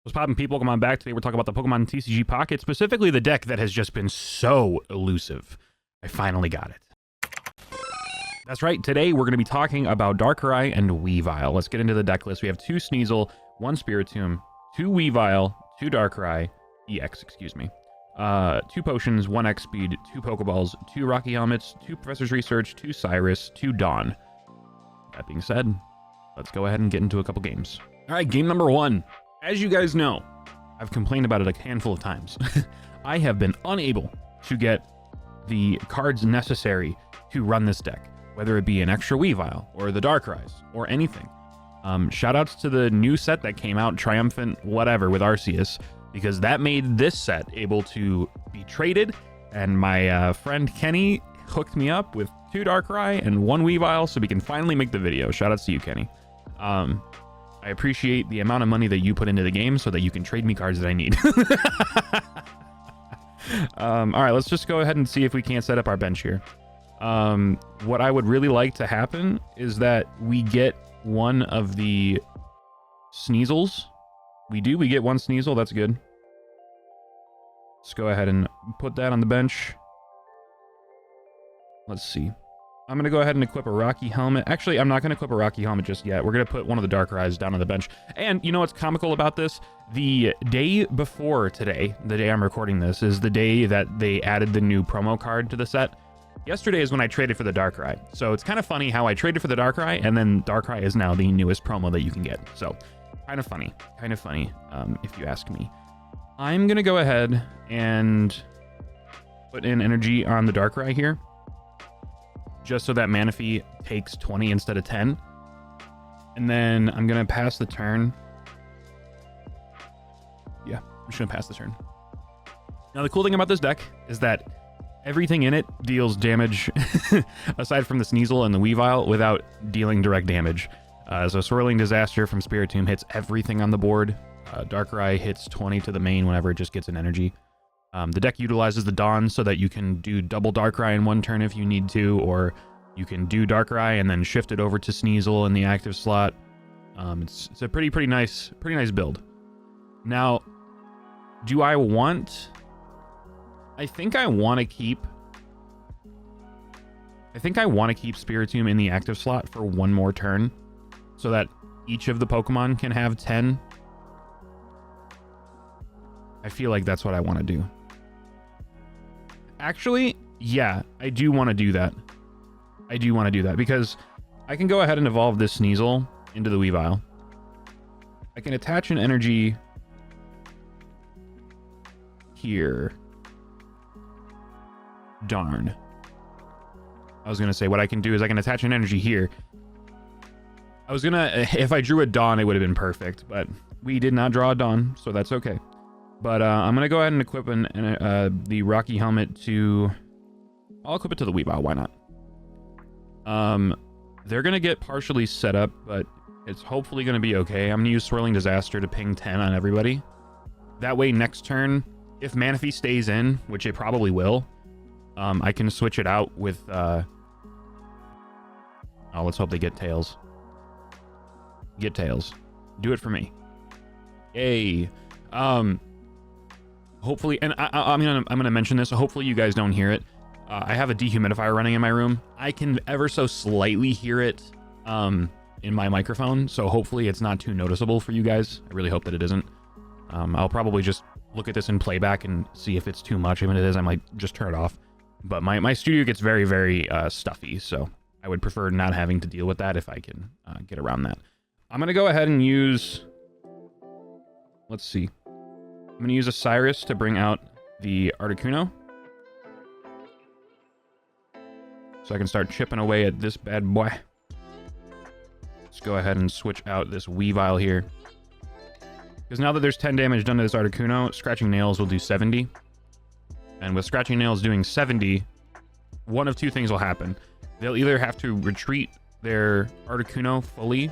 What's poppin', people? Come on back. Today we're talking about the Pokemon TCG Pocket, specifically the deck that has just been so elusive. I finally got it. That's right. Today we're going to be talking about Darkrai and Weavile. Let's get into the deck list. We have 2 Sneasel, 1 Spiritomb, 2 Weavile, 2 Darkrai, EX, excuse me. 2 Potions, 1 X Speed, 2 Pokeballs, 2 Rocky Helmets, 2 Professor's Research, 2 Cyrus, 2 Dawn. That being said, let's go ahead and get into a couple games. All right, game number 1. As you guys know, I've complained about it a handful of times. I have been unable to get the cards necessary to run this deck, whether it be an extra Weavile or the Darkrai's or anything. Shoutouts to the new set that came out, Triumphant whatever, with Arceus, because that made this set able to be traded, and my friend Kenny hooked me up with 2 Darkrai and 1 Weavile so we can finally make the video. Shoutouts to you, Kenny. I appreciate the amount of money that you put into the game so that you can trade me cards that I need. All right, let's just go ahead and see if we can't set up our bench here. What I would really like to happen is that we get one of the Sneasels. We get 1 Sneasel, that's good. Let's go ahead and put that on the bench. Let's see. I'm going to go ahead and equip a Rocky Helmet. Actually, I'm not going to equip a Rocky Helmet just yet. We're going to put one of the Darkrai's down on the bench. And you know what's comical about this? The day before today, the day I'm recording this, is the day that they added the new promo card to the set. Yesterday is when I traded for the Darkrai. So it's kind of funny how I traded for the Darkrai, and then Darkrai is now the newest promo that you can get. So kind of funny, if you ask me. I'm going to go ahead and put in energy on the Darkrai here, just so that Manaphy takes 20 instead of 10. And then I'm going to pass the turn. Yeah, I'm just going to pass the turn. Now, the cool thing about this deck is that everything in it deals damage, aside from the Sneasel and the Weavile, without dealing direct damage. So Swirling Disaster from Spiritomb hits everything on the board. Darkrai hits 20 to the main whenever it just gets an energy. The deck utilizes the Dawn so that you can do double Darkrai in one turn if you need to, or you can do Darkrai and then shift it over to Sneasel in the active slot. It's a pretty nice build. Now, do I want... I think I want to keep Spiritomb in the active slot for 1 more turn, so that each of the Pokemon can have 10. I feel like that's what I want to do. Actually, yeah, I do want to do that. Because I can go ahead and evolve this Sneasel into the Weavile. I can attach an energy here. Darn. I was going to say what I can do is I can attach an energy here. I was going to, if I drew a Dawn, it would have been perfect, but we did not draw a Dawn, so that's okay. But I'm going to go ahead and equip the Rocky Helmet to... I'll equip it to the Weavile, why not? They're going to get partially set up, but it's hopefully going to be okay. I'm going to use Swirling Disaster to ping 10 on everybody. That way, next turn, if Manaphy stays in, which it probably will, I can switch it out with... Oh, let's hope they get Tails. Get Tails. Do it for me. Yay. Hopefully, and I'm gonna mention this, so hopefully you guys don't hear it. I have a dehumidifier running in my room. I can ever so slightly hear it in my microphone, so hopefully it's not too noticeable for you guys. I really hope that it isn't. I'll probably just look at this in playback and see if it's too much. If it is, I might just turn it off. But my studio gets very, very stuffy, so I would prefer not having to deal with that if I can get around that. I'm gonna go ahead and use... Let's see. I'm going to use a Cyrus to bring out the Articuno, so I can start chipping away at this bad boy. Let's go ahead and switch out this Weavile here. Because now that there's 10 damage done to this Articuno, Scratching Nails will do 70. And with Scratching Nails doing 70, one of 2 things will happen. They'll either have to retreat their Articuno fully,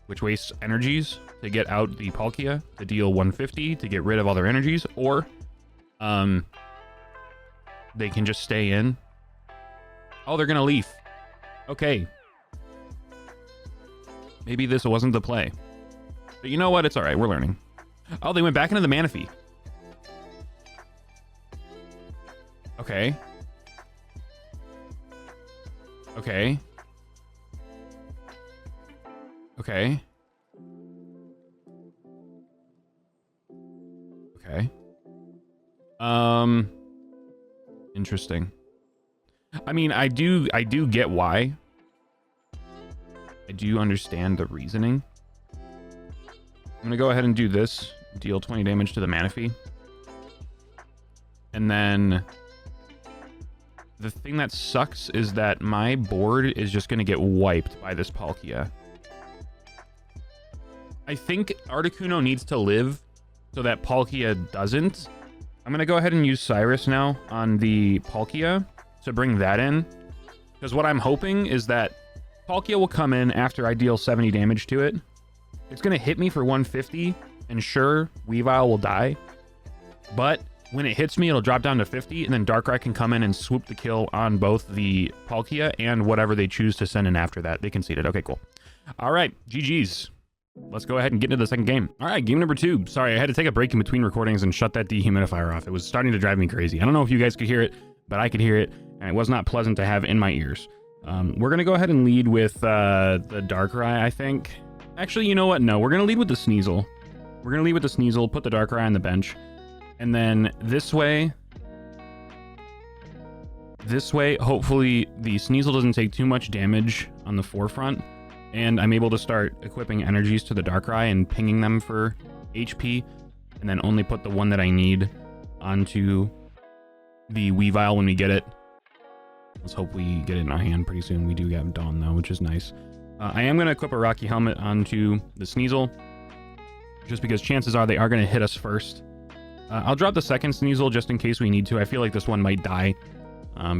which wastes energies, to get out the Palkia to deal 150 to get rid of all their energies, or they can just stay in. Oh, they're gonna leaf. Okay. Maybe this wasn't the play. But you know what? It's all right. We're learning. Oh, they went back into the Manaphy. Okay. Okay. Okay. Okay. Interesting. I mean, I do get why. I do understand the reasoning. I'm gonna go ahead and do this. Deal 20 damage to the Manaphy. And then the thing that sucks is that my board is just gonna get wiped by this Palkia. I think Articuno needs to live so that Palkia doesn't. I'm gonna go ahead and use Cyrus now on the Palkia to bring that in. Because what I'm hoping is that Palkia will come in after I deal 70 damage to it. It's gonna hit me for 150, and sure, Weavile will die. But when it hits me, it'll drop down to 50, and then Darkrai can come in and swoop the kill on both the Palkia and whatever they choose to send in after that. They conceded. Okay, cool. All right, GG's. Let's go ahead and get into the second game. All right, game number 2. Sorry, I had to take a break in between recordings and shut that dehumidifier off. It was starting to drive me crazy. I don't know if you guys could hear it, but I could hear it, and it was not pleasant to have in my ears. We're going to go ahead and lead with the Darkrai, I think. Actually, you know what? No, we're going to lead with the Sneasel. We're going to lead with the Sneasel, put the Darkrai on the bench. And then this way, hopefully the Sneasel doesn't take too much damage on the forefront. And I'm able to start equipping energies to the Darkrai and pinging them for HP. And then only put the one that I need onto the Weavile when we get it. Let's hope we get it in our hand pretty soon. We do get Dawn though, which is nice. I am going to equip a Rocky Helmet onto the Sneasel, just because chances are they are going to hit us first. I'll drop the second Sneasel just in case we need to. I feel like this one might die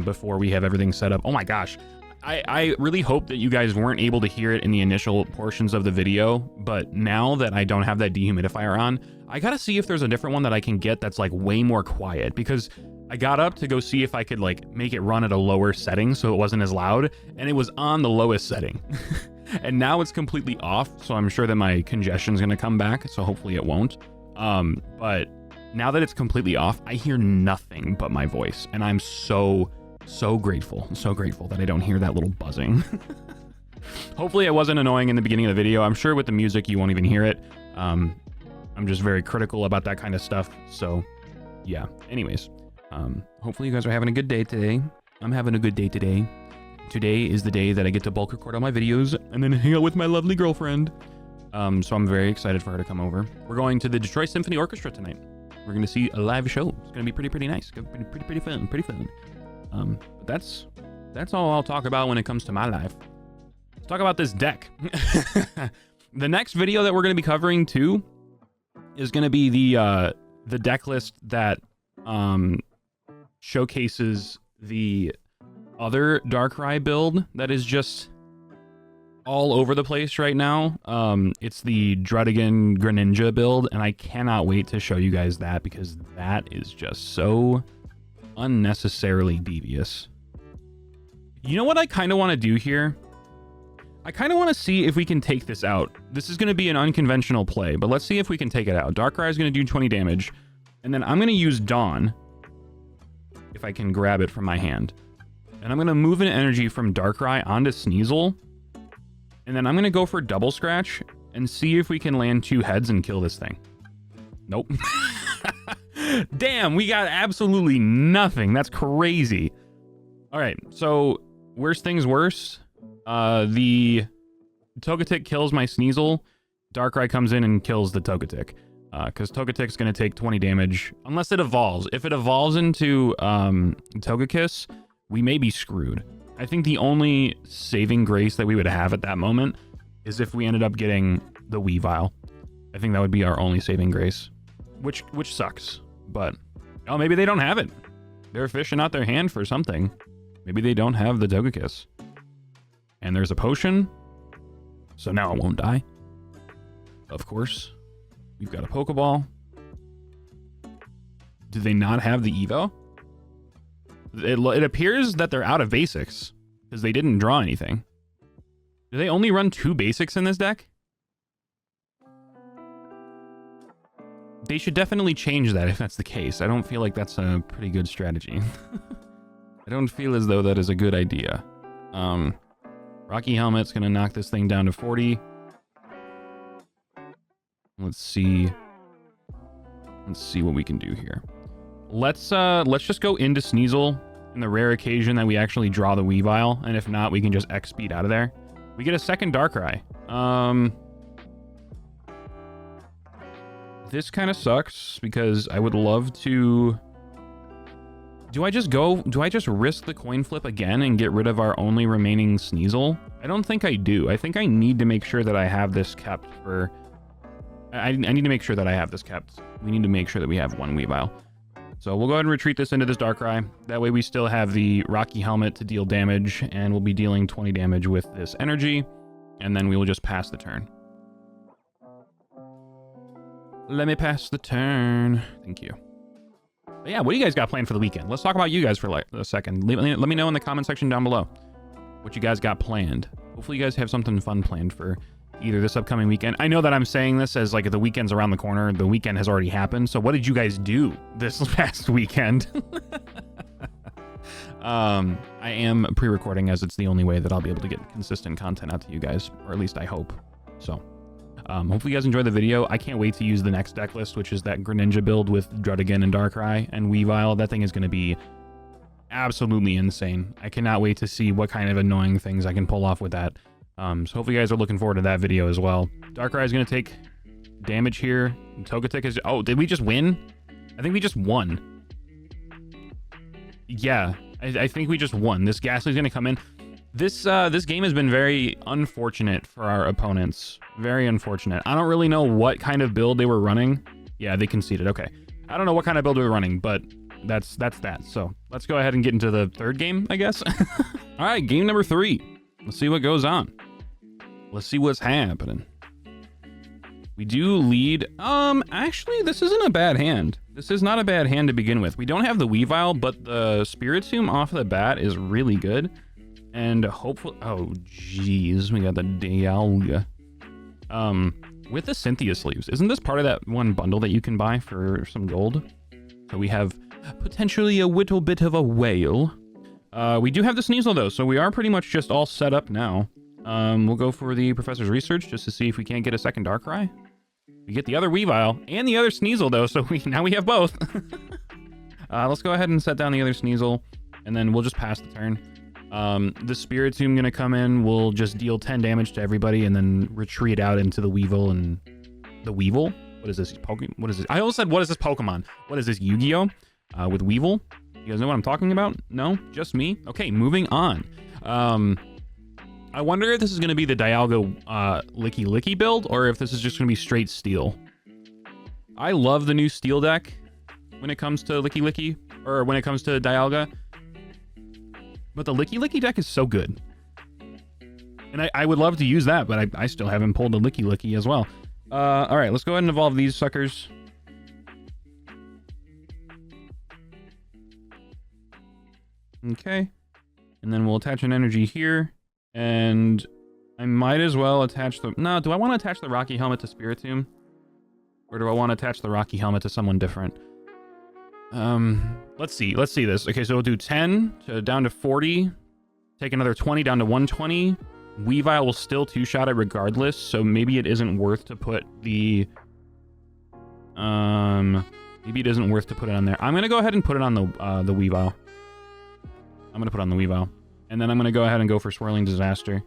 before we have everything set up. Oh my gosh. I really hope that you guys weren't able to hear it in the initial portions of the video, but now that I don't have that dehumidifier on, I gotta see if there's a different one that I can get that's like way more quiet, because I got up to go see if I could like make it run at a lower setting so it wasn't as loud, and it was on the lowest setting. And now it's completely off, so I'm sure that my congestion's gonna come back, so hopefully it won't. But now that it's completely off, I hear nothing but my voice, and I'm so grateful that I don't hear that little buzzing. Hopefully it wasn't annoying in the beginning of the video. I'm sure with the music you won't even hear it. I'm just very critical about that kind of stuff, so yeah. Anyways, hopefully you guys are having a good day today. I'm having a good day today. Today is the day that I get to bulk record all my videos and then hang out with my lovely girlfriend. So I'm very excited for her to come over. We're going to the Detroit Symphony Orchestra tonight. We're going to see a live show. It's going to be pretty nice. Pretty fun. But that's all I'll talk about when it comes to my life. Let's talk about this deck. The next video that we're going to be covering too is going to be the deck list that showcases the other Darkrai build that is just all over the place right now. It's the Drudigan Greninja build, and I cannot wait to show you guys that, because that is just so unnecessarily devious. You know what I kind of want to do here? I kind of want to see if we can take this out. This is going to be an unconventional play, but let's see if we can take it out. Darkrai is going to do 20 damage, and then I'm going to use Dawn, if I can grab it from my hand. And I'm going to move an energy from Darkrai onto Sneasel, and then I'm going to go for Double Scratch and see if we can land 2 heads and kill this thing. Nope. Damn, we got absolutely nothing. That's crazy. All right, so worst things worse. The Togetic kills my Sneasel. Darkrai comes in and kills the Togetic. Because Togetic's going to take 20 damage, unless it evolves. If it evolves into Togekiss, we may be screwed. I think the only saving grace that we would have at that moment is if we ended up getting the Weavile. I think that would be our only saving grace, which sucks. But, oh, maybe they don't have it. They're fishing out their hand for something. Maybe they don't have the Togekiss. And there's a potion, so now it won't die. Of course. We've got a Pokeball. Do they not have the Evo? It appears that they're out of basics, because they didn't draw anything. Do they only run 2 basics in this deck? They should definitely change that if that's the case. I don't feel like that's a pretty good strategy. I don't feel as though that is a good idea. Rocky Helmet's gonna knock this thing down to 40. Let's see what we can do here. Let's just go into Sneasel in the rare occasion that we actually draw the Weavile, and if not, we can just X speed out of there. We get a second Darkrai. This kind of sucks because I would love to... Do I just risk the coin flip again and get rid of our only remaining Sneasel? I don't think I do. I think I need to make sure that I have this kept for... I need to make sure that I have this kept. We need to make sure that we have one Weavile. So we'll go ahead and retreat this into this Darkrai. That way we still have the Rocky Helmet to deal damage, and we'll be dealing 20 damage with this energy, and then we will just pass the turn. Let me pass the turn. Thank you. But yeah, what do you guys got planned for the weekend? Let's talk about you guys for like a second. Let me know in the comment section down below what you guys got planned. Hopefully you guys have something fun planned for either this upcoming weekend. I know that I'm saying this as like the weekend's around the corner. The weekend has already happened. So what did you guys do this past weekend? I am pre-recording as it's the only way that I'll be able to get consistent content out to you guys, or at least I hope. So hopefully you guys enjoyed the video. I can't wait to use the next deck list, which is that Greninja build with Druddigan and Darkrai and Weavile. That thing is going to be absolutely insane. I cannot wait to see what kind of annoying things I can pull off with that. So hopefully you guys are looking forward to that video as well. Darkrai is going to take damage here. Togetic is... Oh, did we just win? I think we just won. Yeah, I think we just won. This Ghastly's going to come in. This game has been very unfortunate for our opponents. Very unfortunate. I don't really know what kind of build they were running. Yeah, they conceded. Okay. I don't know what kind of build they were running, but that's that. So let's go ahead and get into the third game, I guess. All right, game number 3. Let's see what goes on. Let's see what's happening. We do lead. Actually, this isn't a bad hand. This is not a bad hand to begin with. We don't have the Weavile, but the Spiritomb off the bat is really good. And hopefully, oh jeez, we got the Dialga. With the Cynthia sleeves, isn't this part of that one bundle that you can buy for some gold? So we have potentially a little bit of a whale. We do have the Sneasel though, so we are pretty much just all set up now. We'll go for the Professor's Research just to see if we can't get a second Darkrai. We get the other Weavile and the other Sneasel though, so now we have both. Let's go ahead and set down the other Sneasel, and then we'll just pass the turn. The Spiritomb gonna come in, we'll just deal 10 damage to everybody and then retreat out into the Weavile and... The Weavile? What is this? What is this? I almost said, what is this Pokemon? What is this, Yu-Gi-Oh? With Weavile? You guys know what I'm talking about? No? Just me? Okay, moving on. I wonder if this is gonna be the Dialga Licky Licky build, or if this is just gonna be straight Steel. I love the new Steel deck when it comes to Licky Licky, or when it comes to Dialga. But the Licky Licky deck is so good. And I would love to use that, but I still haven't pulled the Licky Licky as well. Alright, let's go ahead and evolve these suckers. Okay. And then we'll attach an energy here. And I might as well attach the... No, do I want to attach the Rocky Helmet to Spiritomb? Or do I want to attach the Rocky Helmet to someone different? Let's see this. Okay, so we'll do 10 down to 40. Take another 20 down to 120. Weavile will still two-shot it regardless, so maybe it isn't worth to put the... maybe it isn't worth to put it on there. I'm gonna go ahead and put it on the Weavile. I'm gonna put it on the Weavile. And then I'm gonna go ahead and go for Swirling Disaster.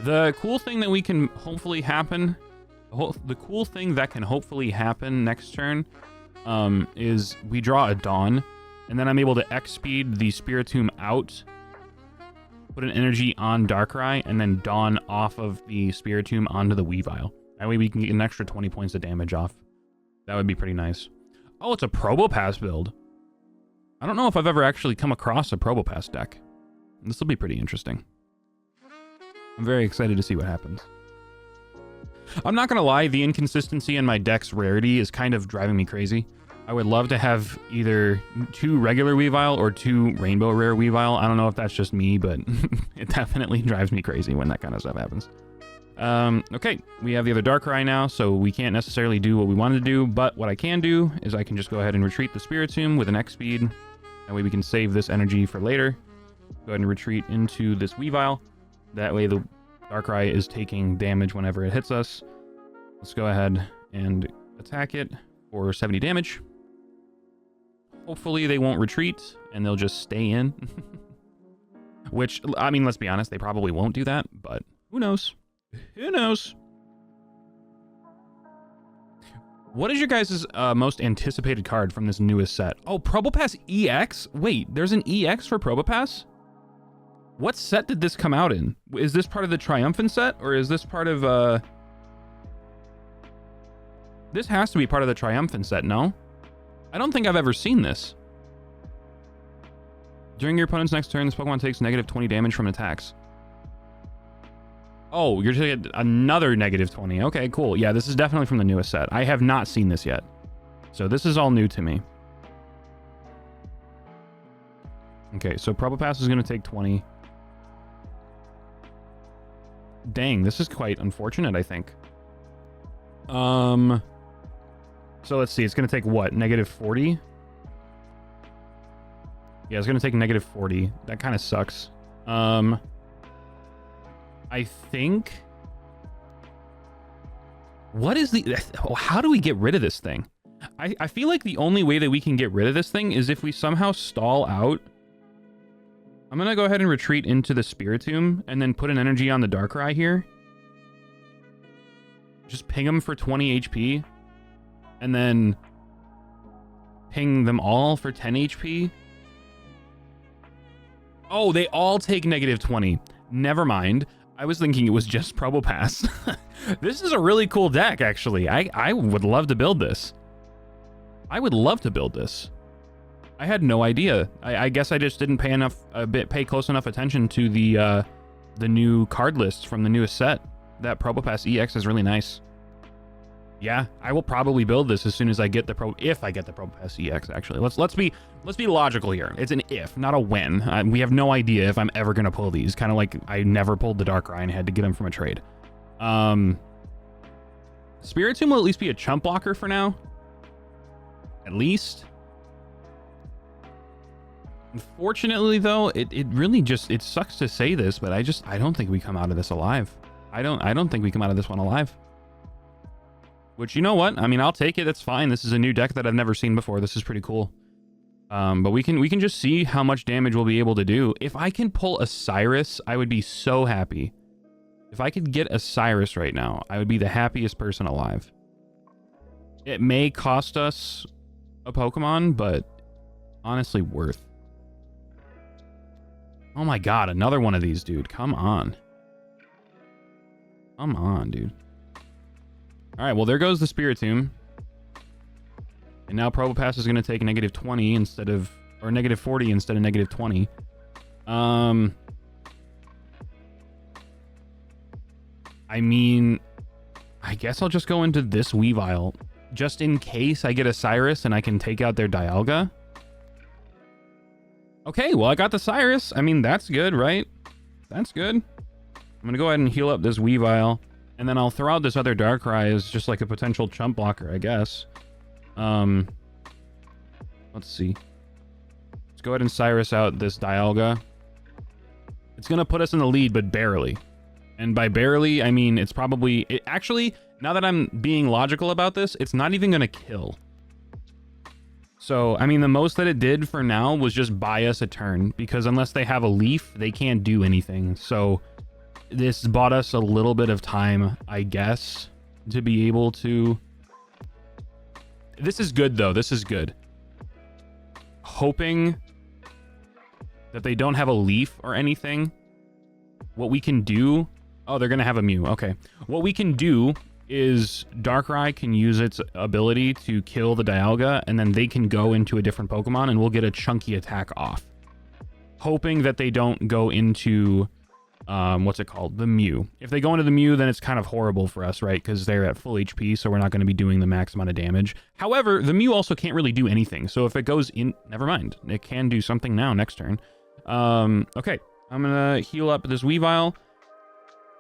The cool thing that we can hopefully happen... The cool thing that can hopefully happen next turn... is we draw a Dawn, and then I'm able to X-speed the Spiritomb out, put an energy on Darkrai, and then Dawn off of the Spiritomb onto the Weavile. That way we can get an extra 20 points of damage off. That would be pretty nice. Oh, it's a Probopass build. I don't know if I've ever actually come across a Probopass deck. This will be pretty interesting. I'm very excited to see what happens. I'm not gonna lie, the inconsistency in my deck's rarity is kind of driving me crazy. I would love to have either 2 regular Weavile or 2 rainbow rare Weavile. I don't know if that's just me, but it definitely drives me crazy when that kind of stuff happens. Okay, we have the other Darkrai now, so we can't necessarily do what we wanted to do, but what I can do is I can just go ahead and retreat the Spiritomb with an X speed. That way we can save this energy for later. Go ahead and retreat into this Weavile. That way the Darkrai is taking damage whenever it hits us. Let's go ahead and attack it for 70 damage. Hopefully they won't retreat and they'll just stay in. Which, I mean, let's be honest, they probably won't do that, but who knows? Who knows? What is your guys' most anticipated card from this newest set? Oh, Probopass EX? Wait, there's an EX for Probopass? What set did this come out in? Is this part of the Triumphant set, or is this part of, This has to be part of the Triumphant set, no? I don't think I've ever seen this. During your opponent's next turn, this Pokemon takes negative 20 damage from attacks. Oh, you're taking another negative 20. Okay, cool. Yeah, this is definitely from the newest set. I have not seen this yet. So this is all new to me. Okay, so Probopass is going to take 20. Dang, this is quite unfortunate, I think. So let's see. It's going to take what? Negative 40? Yeah, it's going to take negative 40. That kind of sucks. I think... What is the... How do we get rid of this thing? I feel like the only way that we can get rid of this thing is if we somehow stall out. I'm going to go ahead and retreat into the Spiritomb and then put an energy on the Darkrai here. Just ping them for 20 HP. And then ping them all for 10 HP. Oh, they all take negative 20. Never mind. I was thinking it was just Probopass. This is a really cool deck, actually. I would love to build this. I would love to build this. I had no idea. I guess I just didn't pay close enough attention to the new card lists from the newest set. That Probopass EX is really nice. Yeah, I will probably build this as soon as I get if I get the Probopass EX, actually. Let's be logical here. It's an if, not a when. We have no idea if I'm ever going to pull these. Kind of like I never pulled the Darkrai and had to get them from a trade. Spiritomb will at least be a chump blocker for now. At least. Unfortunately, though, it really just... It sucks to say this, but I don't think we come out of this alive. I don't think we come out of this one alive. Which, you know what? I mean, I'll take it. It's fine. This is a new deck that I've never seen before. This is pretty cool. But we can just see how much damage we'll be able to do. If I can pull a Cyrus, I would be so happy. If I could get a Cyrus right now, I would be the happiest person alive. It may cost us a Pokemon, but honestly worth. Oh my god, another one of these, dude. Come on. Come on, dude. Alright, well, there goes the Spiritomb. And now Probopass is going to take negative 20 instead of... Or negative 40 instead of negative 20. I mean... I guess I'll just go into this Weavile. Just in case I get a Cyrus and I can take out their Dialga. Okay, well, I got the Cyrus. I mean, that's good, right? That's good. I'm going to go ahead and heal up this Weavile. And then I'll throw out this other Darkrai as just like a potential chump blocker, I guess. Let's see. Let's go ahead and Cyrus out this Dialga. It's going to put us in the lead, but barely. And by barely, I mean it's probably... Actually, now that I'm being logical about this, it's not even going to kill. So, I mean, the most that it did for now was just buy us a turn. Because unless they have a leaf, they can't do anything. So... This bought us a little bit of time, I guess, to be able to... This is good, though. This is good. Hoping that they don't have a leaf or anything. What we can do... Oh, they're going to have a Mew. Okay. What we can do is Darkrai can use its ability to kill the Dialga, and then they can go into a different Pokemon, and we'll get a chunky attack off. Hoping that they don't go into... what's it called? The Mew. If they go into the Mew, then it's kind of horrible for us, right? Because they're at full HP, so we're not going to be doing the max amount of damage. However, the Mew also can't really do anything. So if it goes in... Never mind. It can do something now next turn. Okay. I'm going to heal up this Weavile.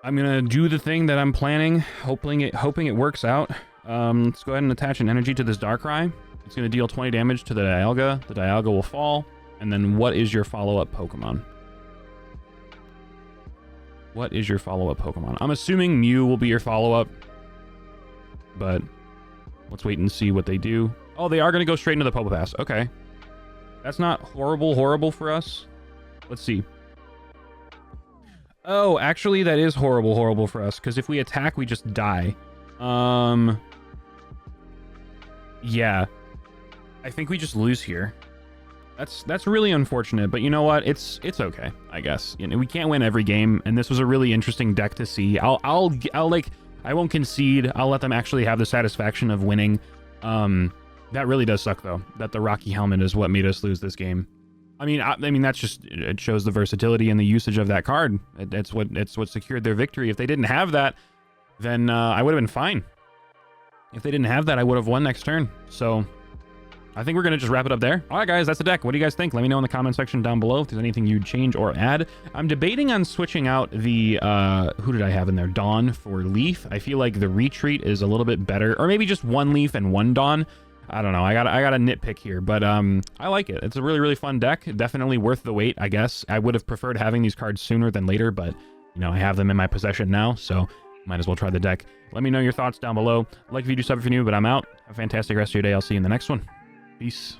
I'm gonna do the thing that I'm planning, hoping it works out. Let's go ahead and attach an energy to this Darkrai. It's gonna deal 20 damage to the Dialga. The Dialga will fall. And then what is your follow-up Pokemon? What is your follow-up Pokemon? I'm assuming Mew will be your follow-up. But let's wait and see what they do. Oh, they are gonna go straight into the Pokepass. Okay. That's not horrible for us. Let's see. Oh, actually, that is horrible for us, because if we attack, we just die. Yeah. I think we just lose here. That's really unfortunate, but you know what? It's okay, I guess. You know, we can't win every game, and this was a really interesting deck to see. I'll like, I won't concede. I'll let them actually have the satisfaction of winning. That really does suck, though, that the Rocky Helmet is what made us lose this game. I mean, that's just, it shows the versatility and the usage of that card. It's what secured their victory. If they didn't have that, then I would have been fine. If they didn't have that, I would have won next turn. So I think we're going to just wrap it up there. All right, guys, that's the deck. What do you guys think? Let me know in the comment section down below if there's anything you'd change or add. I'm debating on switching out the, who did I have in there? Dawn for Leaf. I feel like the Retreat is a little bit better, or maybe just one Leaf and one Dawn. I don't know. I got a nitpick here, but I like it. It's a really fun deck. Definitely worth the wait, I guess. I would have preferred having these cards sooner than later, but you know, I have them in my possession now, so might as well try the deck. Let me know your thoughts down below. Like if you do, sub if you're new, but I'm out. Have a fantastic rest of your day. I'll see you in the next one. Peace.